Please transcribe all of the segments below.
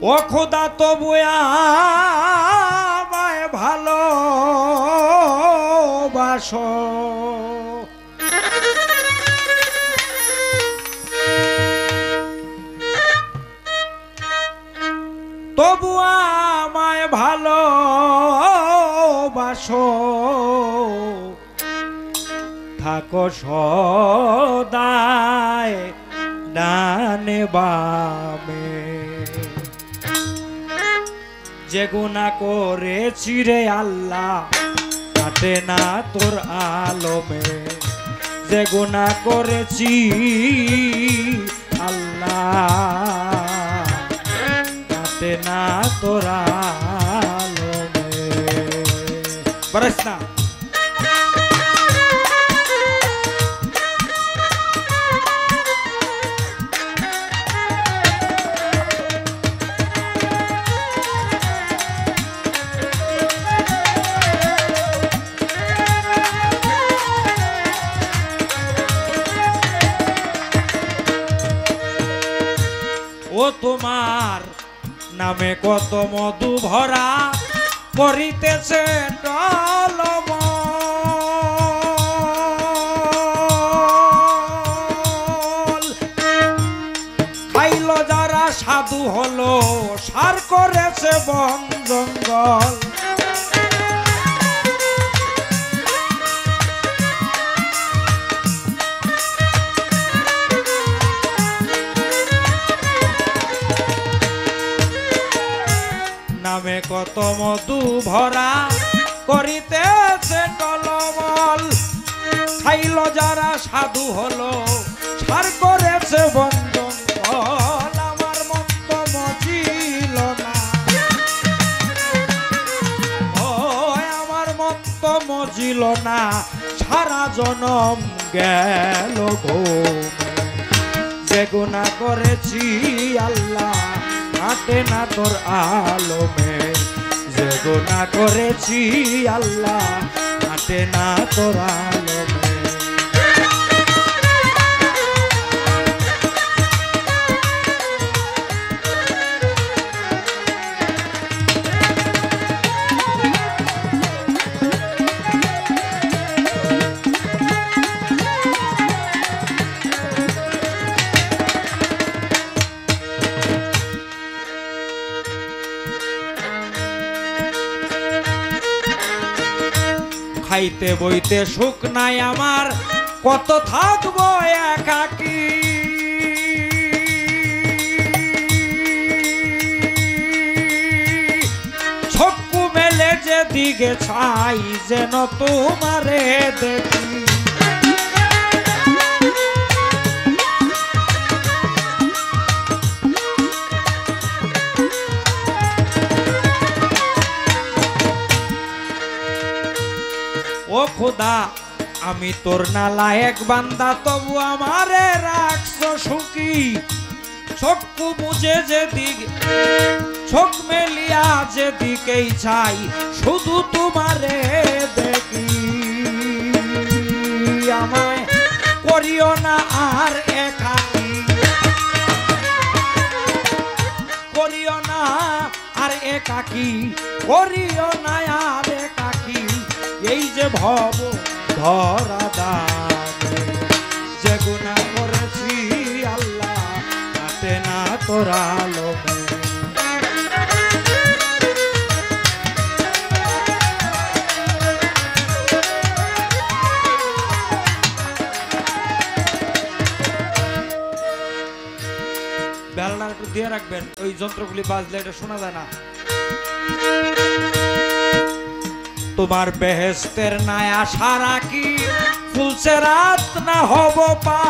ও খোদা তবু আমায় ভালোবাসো, তবু আমায় ভালোবাসো, থাকো সদায় ডানে বামে। যে গুনাহ করেছি রে আল্লাহ কাটে না তোর আলমে, যে গুনাহ করেছি আল্লাহ কাটে না তোর আলমে। বরস না ও তোমার নামে কত মধু ভরা করিতেছে টলমল। খাইল যারা সাধু হলো সার করেছে বন জঙ্গল। নামে কত মধু ভরা করিতেছে টলমল। খাইল যারা সাধু হলো সার করেছে বন জঙ্গল। আমার মত মজিল না, ও আমার মত মজিল না, সারা জনম গেল ঘুমে। যে গুনাহ করেছি আল্লাহ কাটে না তোর আলমে, যে গুনাহ করেছি আল্লাহ কাটে না তোর আলমে। খাইতে বইতে সুখ নাই আমার, কত থাকবো একাকী। চক্ষু মেলে যেদিকে ছাই যেন তোমারে দেখি। ও খোদা আমি তোর নালায়েক বান্দা তবু আমারে রাখছো সুখী। চক্ষু বুঝে যেদিকে চোখ মেলিয়া যেদিকেই চাই শুধু তোমারে দেখি। আমায় করিও না আর একাকী, করিও না আর একাকী, করিও না আর একাকী। এই যে ভব ধরা দাগে, যে গুনাহ করেছি আল্লাহ কাটে না তোর আলমে। বেলনা একটু দিয়ে রাখবেন, ওই যন্ত্রগুলি বাজলে এটা শোনা যায় না। তোমার বেহেস্তের নাই আশা রাখি, ফুলছে রাত না হব পার।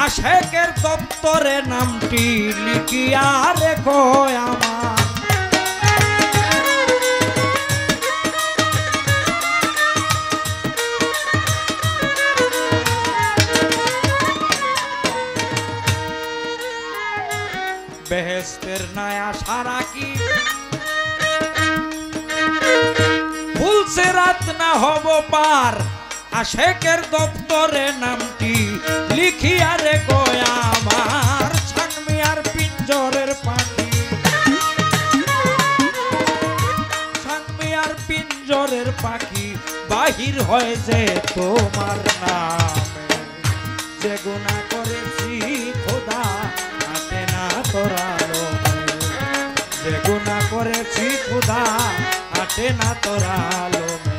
আশেকের দপ্তরে নামটি লিখিয়া রেখো আমার। বেহেস্তের নাই আশা রাখি, ফুলছে রাত না হব পার। আশেকের দপ্তরে নামটি হয়েছে তোমার নামে। যে গুনাহ করেছি খোদা হাঁটে না তোর আলোমে। যে গুনাহ করেছি খোদা হাঁটে না তোর আলোমে।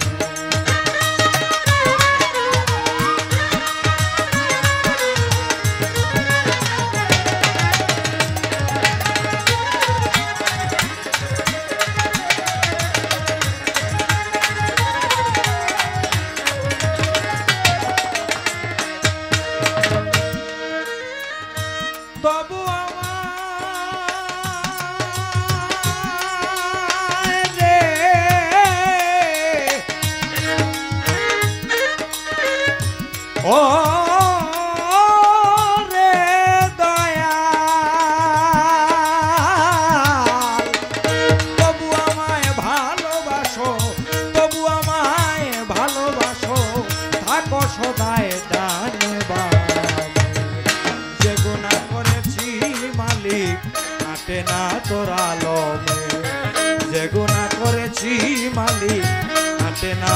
তবু আমার রে ও রে দয়াল, তবু আমায় ভালোবাসো, তবু আমায় ভালোবাসো, থাকো সদায় ডানে বামে। যে গুনাহ করেছি মালিক হাঁটে না তোর আলোমে। যে গুনাহ করেছি মালিক হাঁটে না